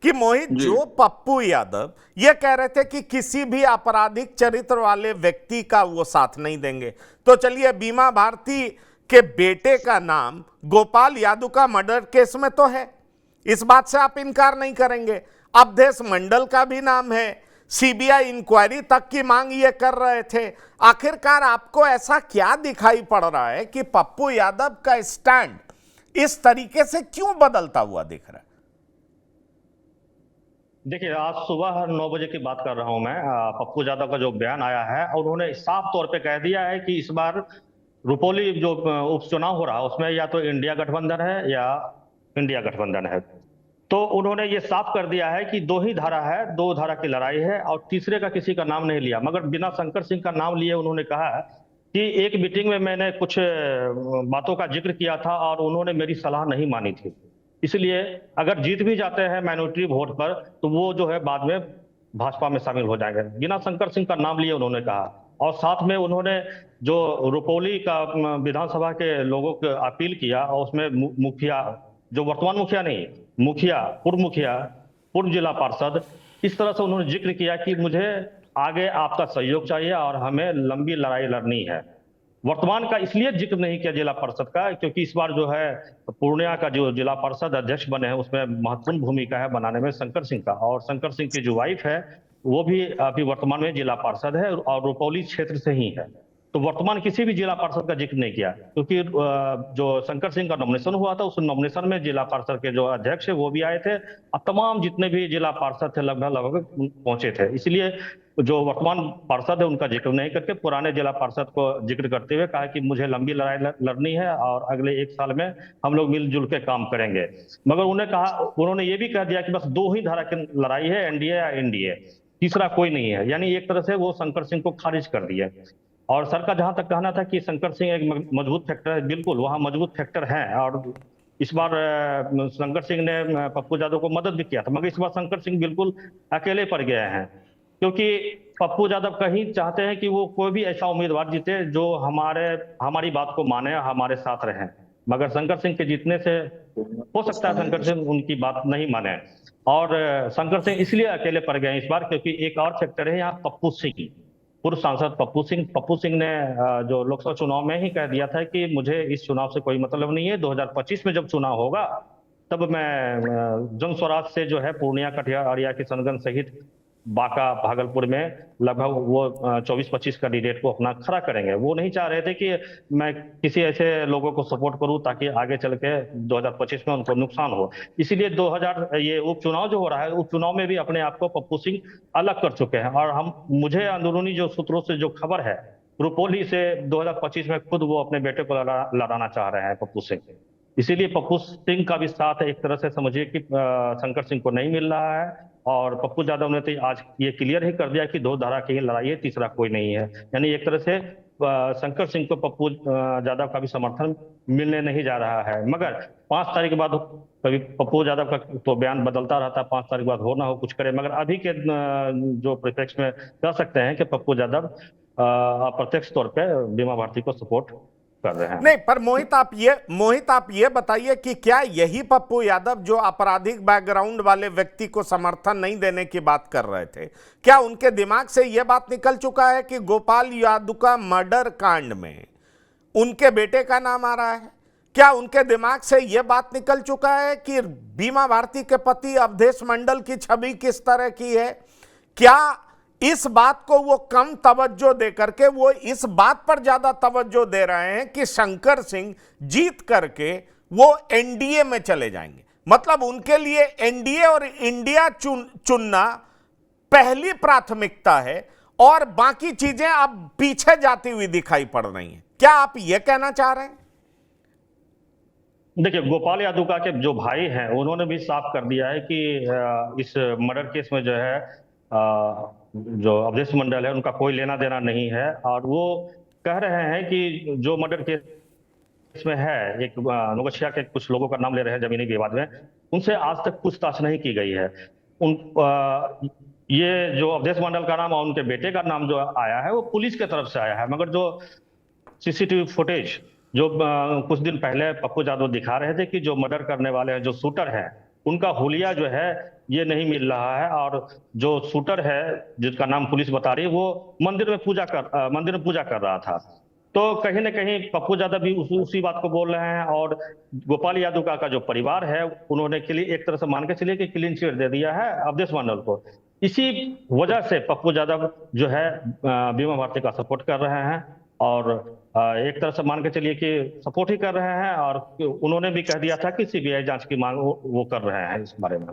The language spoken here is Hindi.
कि मोहित, जी। जो पप्पू यादव ये कह रहे थे कि किसी भी आपराधिक चरित्र वाले व्यक्ति का वो साथ नहीं देंगे, तो चलिए बीमा भारती के बेटे का नाम गोपाल यादव का मर्डर केस में तो है, इस बात से आप इनकार नहीं करेंगे। अवधेश मंडल का भी नाम है, सीबीआई इंक्वायरी तक की मांग ये कर रहे थे। आखिरकार आपको ऐसा क्या दिखाई पड़ रहा है कि पप्पू यादव का स्टैंड इस तरीके से क्यों बदलता हुआ दिख रहा है? देखिए, आज सुबह 9 बजे की बात कर रहा हूं मैं। पप्पू यादव का जो बयान आया है और उन्होंने साफ तौर पे कह दिया है कि इस बार रुपौली जो उपचुनाव हो रहा है उसमें या तो इंडिया गठबंधन है या इंडिया गठबंधन है। तो उन्होंने ये साफ कर दिया है कि दो ही धारा है, दो धारा की लड़ाई है और तीसरे का किसी का नाम नहीं लिया। मगर बिना शंकर सिंह का नाम लिए उन्होंने कहा कि एक मीटिंग में मैंने कुछ बातों का जिक्र किया था और उन्होंने मेरी सलाह नहीं मानी थी। इसलिए अगर जीत भी जाते हैं माइनॉरिटी वोट पर तो वो जो है बाद में भाजपा में शामिल हो जाएंगे, बिना शंकर सिंह का नाम लिए उन्होंने कहा। और साथ में उन्होंने जो रुपौली का विधानसभा के लोगों को अपील किया और उसमें मुखिया, जो वर्तमान मुखिया नहीं, मुखिया, पूर्व जिला पार्षद, इस तरह से उन्होंने जिक्र किया कि मुझे आगे आपका सहयोग चाहिए और हमें लंबी लड़ाई लड़नी है। वर्तमान का इसलिए जिक्र नहीं किया जिला परिषद का क्योंकि इस बार जो है पूर्णिया का जो जिला परिषद अध्यक्ष बने हैं उसमें महत्वपूर्ण भूमिका है बनाने में शंकर सिंह का, और शंकर सिंह की जो वाइफ है वो भी अभी वर्तमान में जिला पार्षद है और रुपौली क्षेत्र से ही है। तो वर्तमान किसी भी जिला पार्षद का जिक्र नहीं किया क्योंकि जो शंकर सिंह का नॉमिनेशन हुआ था उस नॉमिनेशन में जिला पार्षद के जो अध्यक्ष है वो भी आए थे और तमाम जितने भी जिला पार्षद थे लगभग लगभग पहुंचे थे। इसलिए जो वर्तमान पार्षद है उनका जिक्र नहीं करके पुराने जिला पार्षद को जिक्र करते हुए कहा कि मुझे लंबी लड़ाई लड़नी है और अगले 1 साल में हम लोग मिलजुल के काम करेंगे। मगर उन्होंने ये भी कह दिया कि बस दो ही धारा की लड़ाई है, एनडीए या एनडीए, तीसरा कोई नहीं है। यानी एक तरह से वो शंकर सिंह को खारिज कर दिया। और सर का जहां तक कहना था कि शंकर सिंह एक मजबूत फैक्टर है, बिल्कुल वहां मजबूत फैक्टर है। और इस बार शंकर सिंह ने पप्पू यादव को मदद भी किया था, मगर इस बार शंकर सिंह बिल्कुल अकेले पड़ गए हैं क्योंकि पप्पू यादव कहीं चाहते हैं कि वो कोई भी ऐसा उम्मीदवार जीते जो हमारी बात को माने, हमारे साथ रहे। मगर शंकर सिंह के जीतने से हो सकता है शंकर सिंह उनकी बात नहीं माने। और शंकर सिंह इसलिए अकेले पड़ गए इस बार क्योंकि एक और फैक्टर है यहाँ, पप्पू सिंह, पूर्व सांसद पप्पू सिंह ने जो लोकसभा चुनाव में ही कह दिया था कि मुझे इस चुनाव से कोई मतलब नहीं है, 2025 में जब चुनाव होगा तब मैं जन स्वराज से जो है पूर्णिया, कटिहार, अररिया, किशनगंज सहित बांका, भागलपुर में लगभग वो 24-25 कैंडिडेट को अपना खड़ा करेंगे। वो नहीं चाह रहे थे कि मैं किसी ऐसे लोगों को सपोर्ट करूं ताकि आगे चल के 2025 में उनको नुकसान हो। इसीलिए 2000 ये उपचुनाव जो हो रहा है उपचुनाव में भी अपने आप को पप्पू सिंह अलग कर चुके हैं। और मुझे अंदरूनी जो सूत्रों से जो खबर है, रुपौली से 2025 में खुद वो अपने बेटे को लड़ाना चाह रहे हैं पप्पू सिंह। इसीलिए पप्पू सिंह का भी साथ एक तरह से समझिए कि शंकर सिंह को नहीं मिल रहा है। और पप्पू यादव ने तो आज ये क्लियर ही कर दिया कि दो धारा की ही लड़ाई है, तीसरा कोई नहीं है। यानी एक तरह से शंकर सिंह को पप्पू यादव का भी समर्थन मिलने नहीं जा रहा है। मगर 5 तारीख के बाद कभी पप्पू यादव का तो बयान बदलता रहता है, 5 तारीख के बाद हो ना हो कुछ करे। मगर अभी के जो परिप्रेक्ष्य में कह सकते हैं कि पप्पू यादव अप्रत्यक्ष तौर पर बीमा भारती को सपोर्ट कर रहे हैं। नहीं, पर मोहित आप ये बताइए कि क्या यही पप्पू यादव जो आपराधिक बैकग्राउंड वाले व्यक्ति को समर्थन नहीं देने की बात कर रहे थे, क्या उनके दिमाग से यह बात निकल चुका है कि गोपाल यादव का मर्डर कांड में उनके बेटे का नाम आ रहा है? क्या उनके दिमाग से यह बात निकल चुका है कि बीमा भारती के पति अवधेश मंडल की छवि किस तरह की है? क्या इस बात को वो कम तवज्जो दे करके वो इस बात पर ज्यादा तवज्जो दे रहे हैं कि शंकर सिंह जीत करके वो एनडीए में चले जाएंगे? मतलब उनके लिए एनडीए और इंडिया चुनना पहली प्राथमिकता है और बाकी चीजें अब पीछे जाती हुई दिखाई पड़ रही हैं। क्या आप ये कहना चाह रहे हैं? देखिए, गोपाल यादव का के जो भाई हैं उन्होंने भी साफ कर दिया है कि इस मर्डर केस में जो है जो अवधेश मंडल है उनका कोई लेना देना नहीं है। और वो कह रहे हैं कि जो मर्डर केस में है, एक नौगछिया के कुछ लोगों का नाम ले रहे हैं जमीनी विवाद में, उनसे आज तक पूछताछ नहीं की गई है। ये जो अवधेश मंडल का नाम और उनके बेटे का नाम जो आया है वो पुलिस की तरफ से आया है। मगर जो सीसीटीवी फुटेज जो कुछ दिन पहले पप्पू यादव दिखा रहे थे कि जो मर्डर करने वाले हैं, जो शूटर हैं, उनका हुलिया जो है ये नहीं मिल रहा है। और जो शूटर है जिसका नाम पुलिस बता रही है, वो मंदिर में पूजा कर रहा था। तो कहीं ना कहीं पप्पू यादव भी उसी बात को बोल रहे हैं। और गोपाल यादव का जो परिवार है, उन्होंने एक तरह से मान के चलिए कि क्लीन चिट दे दिया है अवधेश मंडल को। इसी वजह से पप्पू यादव जो है बीमा भारती का सपोर्ट कर रहे हैं। और एक तरह से मान के चलिए कि सपोर्ट ही कर रहे हैं। और उन्होंने भी कह दिया था कि सीबीआई जांच की मांग वो कर रहे हैं इस बारे में।